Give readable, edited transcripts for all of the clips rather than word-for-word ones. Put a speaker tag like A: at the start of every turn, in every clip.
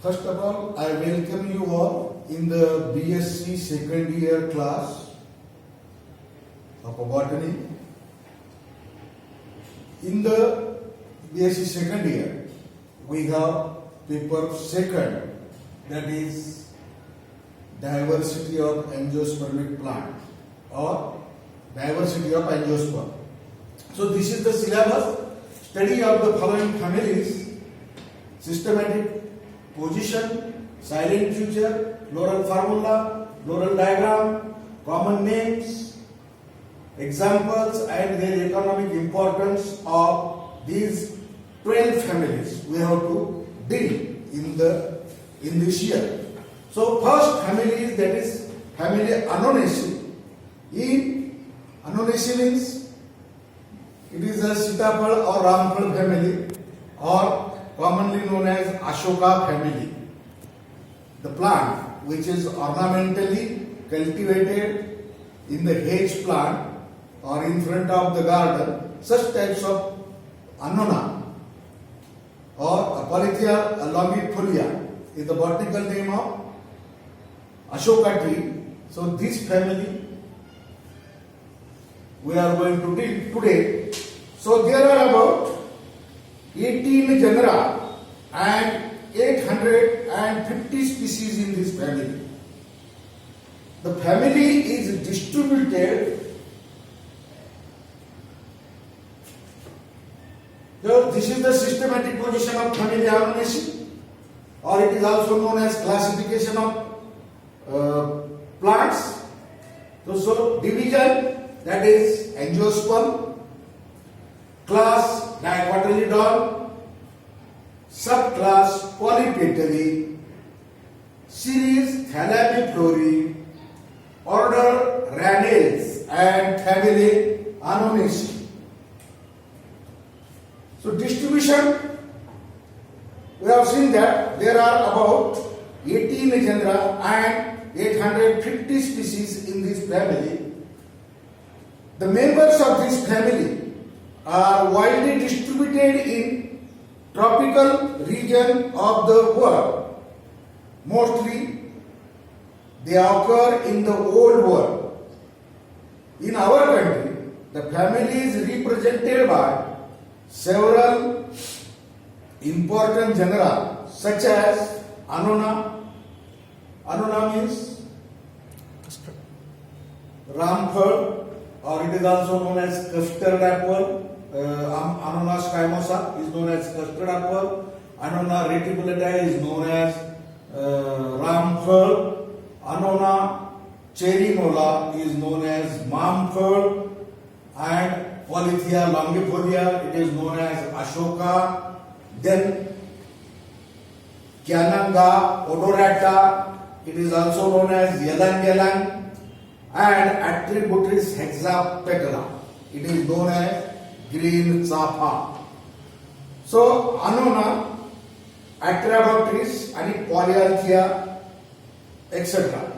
A: First of all, I welcome you all in the BSc second year class of botany. In the BSc second year, we have paper second, that is diversity of angiospermic plant or diversity of angiosperm. So this is the syllabus. Study of the following families: systematic position, silent future, floral formula, floral diagram, common names, examples and their economic importance of these 12 families we have to deal in this year. So first family is, that is family Anonaceae. In Anonaceae means it is a Sitaphal or Ramphal family, or commonly known as Ashoka family. The plant which is ornamentally cultivated in the hedge plant or in front of the garden, such types of Annona or Apolythia longifolia is the botanical name of Ashoka tree. So this family we are going to deal today. So there are about 18 genera and 850 species in this family. The family is distributed. So this is the systematic position of family Anonaceae, or it is also known as classification of plants. So division, that is angiosperm, class Dicotyledon, subclass Polypetalae, series Thalamiflorae, order Radiales, and family Anonaceae. So distribution, we have seen that there are about 18 genera and 850 species in this family. The members of this family are widely distributed in tropical region of the world. Mostly they occur in the old world. In our country, the family is represented by several important genera such as Annona. Annona means Ramphal, or it is also known as custard apple. Annona squamosa is known as custard apple. Annona reticulata is known as Ramphal. Annona cherinola is known as Mamphal, and Polythia longifolia, it is known as Ashoka. Then Cyananga odorata, it is also known as Ylang Ylang, and Atributris hexapetala, it is known as green chapa. So Annona, Atributris, and Polyalthia, etc.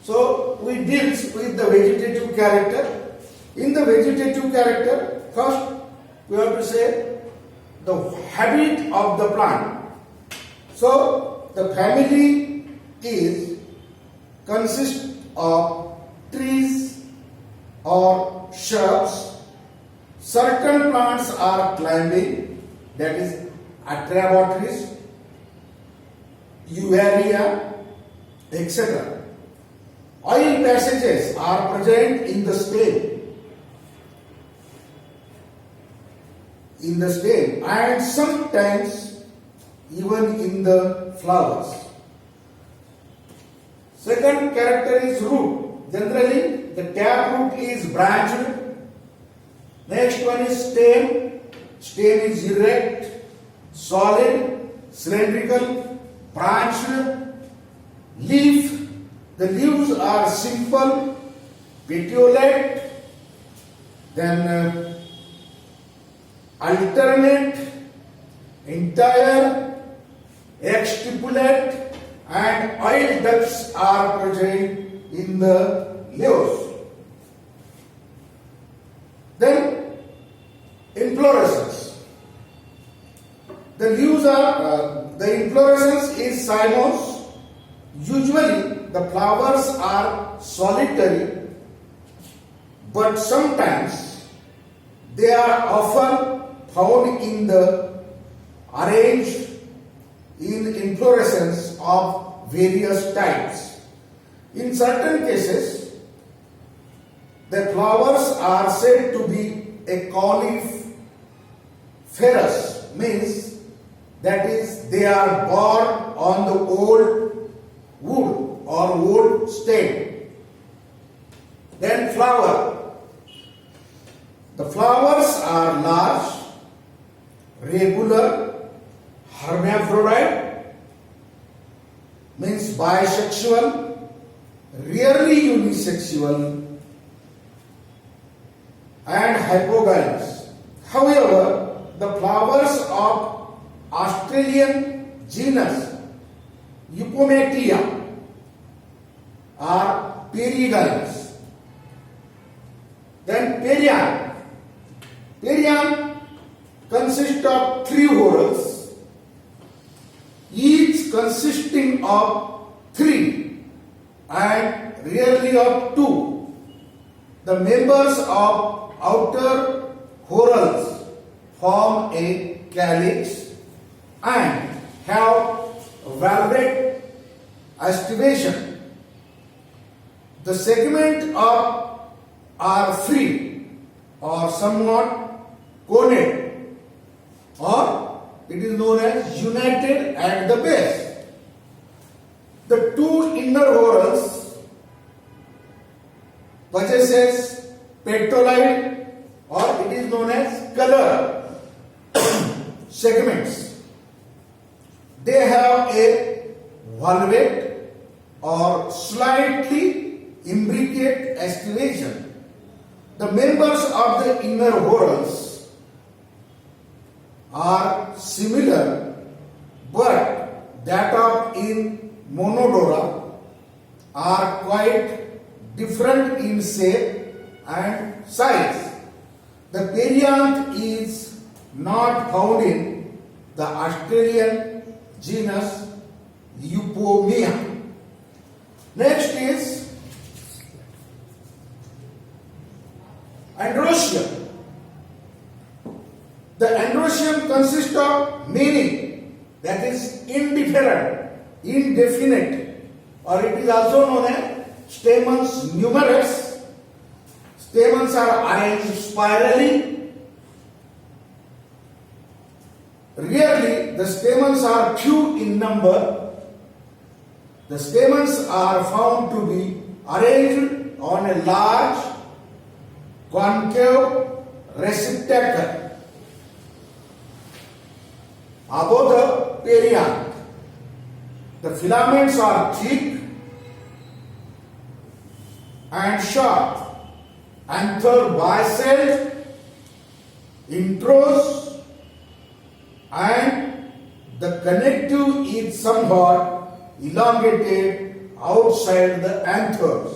A: So we deal with the vegetative character. In the vegetative character, first we have to say the habit of the plant. So the family consists of trees or shrubs. Certain plants are climbing, that is Atributris, Euaria, etc. Oil passages are present in the stem. And sometimes even in the flowers. Second character is root. Generally, the taproot is branched. Next one is stem. Stem is erect, solid, cylindrical, branched. Leaf. The leaves are simple, petiolate, then alternate, entire, exstipulate, and oil ducts are present in the leaves. Then inflorescence. The leaves are, the inflorescence is cymose. Usually the flowers are solitary, but sometimes they are often found in the arranged in inflorescence of various types. In certain cases, the flowers are said to be a cauliferous, means that is they are born on the old wood or old stem. Then flower. The flowers are large, regular, hermaphrodite, means bisexual, rarely unisexual, and hypogynous. However, the flowers of Australian genus Eupomatia are perigynous. Then perianth. Perianth consists of 3 whorls, each consisting of 3 and rarely of 2. The members of outer whorls form a calyx and have valvate aestivation. The segments are free or somewhat connate, or it is known as united at the base. The 2 inner whorls possesses petaloid, or it is known as color segments. They have a valvate or slightly imbricate aestivation. The members of the inner whorls are similar, but that of in Monodora are quite different in shape and size. The perianth is not found in the Australian genus Eupomia. Next is androecium. The androecium consists of many, that is indefinite, or it is also known as stamens numerous. Stamens are arranged spirally. Rarely, the stamens are few in number. The stamens are found to be arranged on a large concave receptacle above the perianth. The filaments are thick and short, anther bisect, introse, and the connective is somewhat elongated outside the anthers.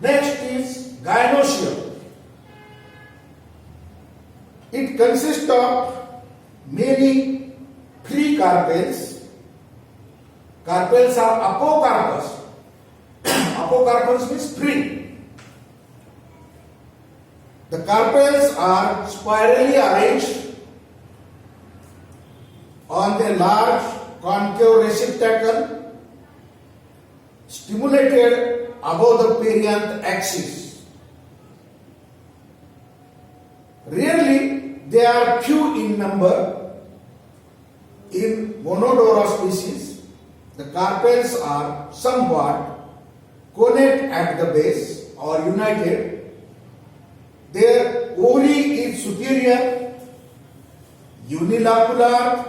A: Next is gynoecium. It consists of many free carpels. Carpels are apocarpous. Apocarpous means free. The carpels are spirally arranged on the large concave receptacle stimulated above the perianth axis. Rarely, they are few in number. In Monodora species, the carpels are somewhat connate at the base or united. Their ovary is superior, unilocular,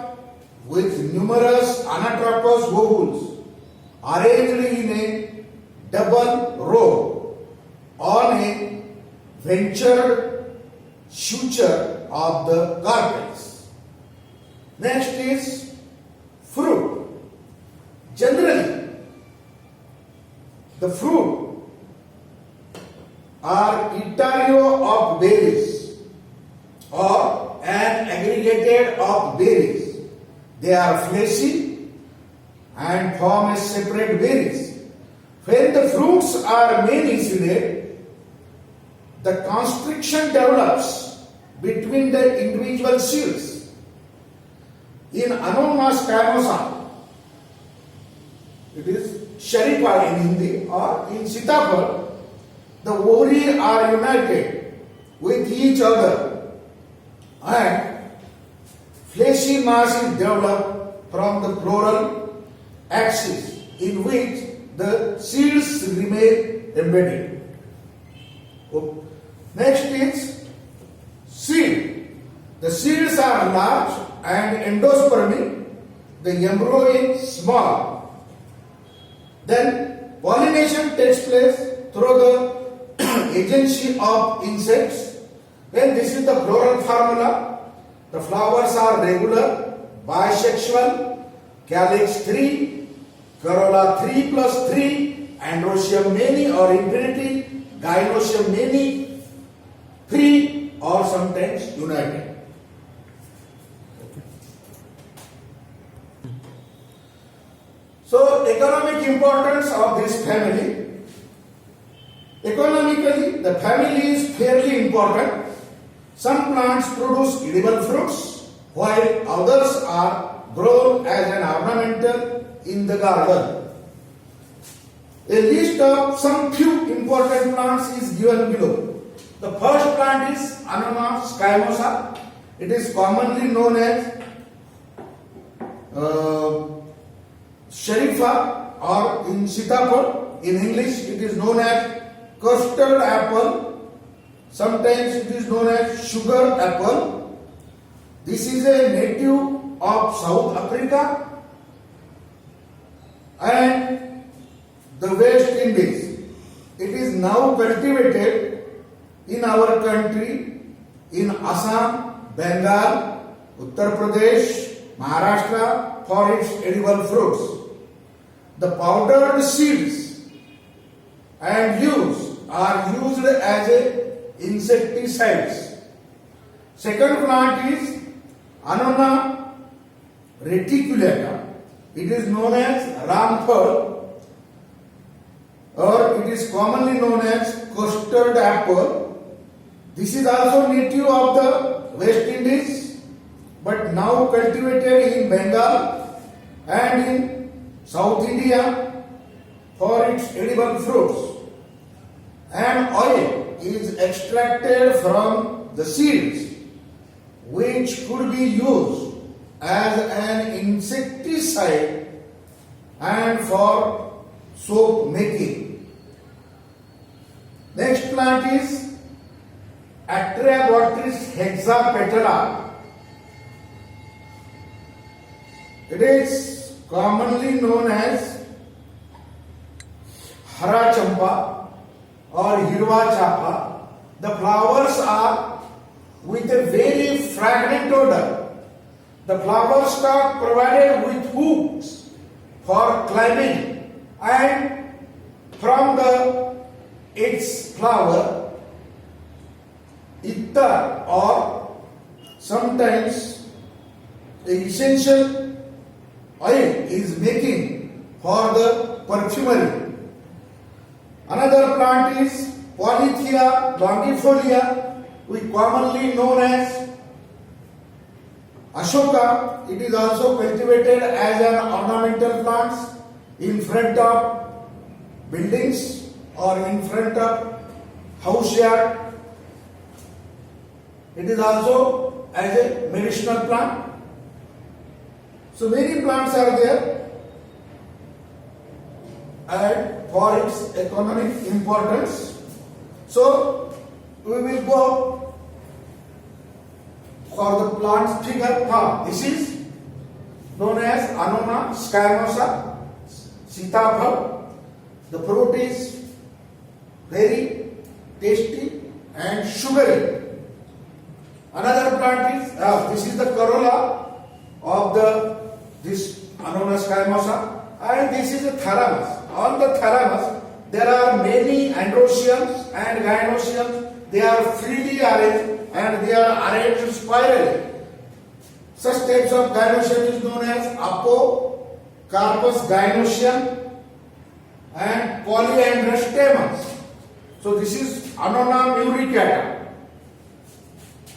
A: with numerous anatropous ovules arranged in a double row on a ventured suture of the carpels. Next is fruit. Generally, the fruit are intaglio of berries or an aggregated of of berries. They are fleshy and form as separate berries. When the fruits are many-seeded, the constriction develops between the individual seeds. In Anonas scamosa, it is Sharifa in Hindi, or in Sitapal, the ovary are united with each other and fleshy mass is developed from the floral axis in which the seeds remain embedded. Next is seed. The seeds are large and endospermic. The embryo is small. Then pollination takes place through the agency of insects. Then this is the floral formula. The flowers are regular, bisexual, calyx 3, corolla 3 plus 3, androecium many or infinity, gynoecium many, 3 or sometimes united. So, economic importance of this family. Economically, the family is fairly important. Some plants produce edible fruits, while others are grown as an ornamental in the garden. A list of some few important plants is given below. The first plant is Anonas scamosa. It is commonly known as Sharifa, or in Sitapal. In English, it is known as custard apple. Sometimes it is known as sugar apple. This is a native of South Africa and the West Indies. It is now cultivated in our country in Assam, Bengal, Uttar Pradesh, Maharashtra for its edible fruits. The powdered seeds and leaves are used as insecticides. Second plant is Annona reticulata. It is known as ramphal, or it is commonly known as custard apple. This is also native of the West Indies, but now cultivated in Bengal and in South India for its edible fruits. And oil is extracted from the seeds, which could be used as an insecticide and for soap making. Next plant is Atrabotris hexapetala. It is commonly known as Hara Champa or Hirva Chapa. The flowers are with a very fragrant odor. The flower stalk provided with hooks for climbing, and from its flower, ether or sometimes essential oil is making for the perfumery. Another plant is Polythia longifolia, which commonly known as Ashoka. It is also cultivated as an ornamental plant in front of buildings or in front of house yard. It is also as a medicinal plant. So many plants are there and for its economic importance. So we will go for the plant figure. This is known as Annona scamosa, sitapal. The fruit is very tasty and sugary. Another plant is this is the corolla of this Annona scamosa, and this is the thalamus. On the thalamus there are many androeciums and gynoeciums. They are freely arranged and they are arranged spirally. Such types of gynoecium is known as Apocarpus gynoecium and polyandrous stamens. So this is Annona muricata.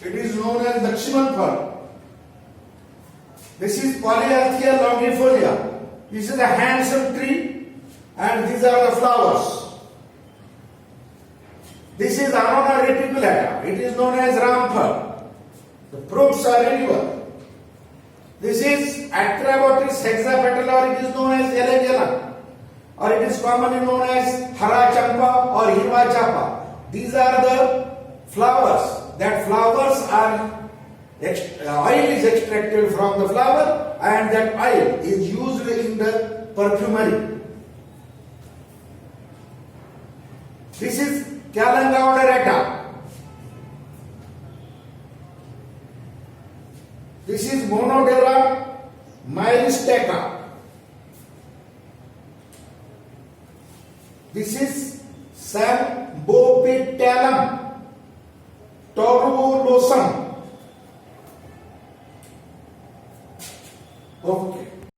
A: It is known as Dakshinan fir. This is Polyalthia longifolia. This is a handsome tree and these are the flowers. This is Annona reticulata. It is known as Ramphar. The fruits are edible. This is Atrabotis hexapetal, or it is known as Elegella, or it is commonly known as Hara Champa or Hirva Chapa. These are the flowers. That flowers are oil is extracted from the flower, and that oil is used in the perfumery. This is Calanga odorata. This is Monodera myristoca. This is Sambopitalum torulosum.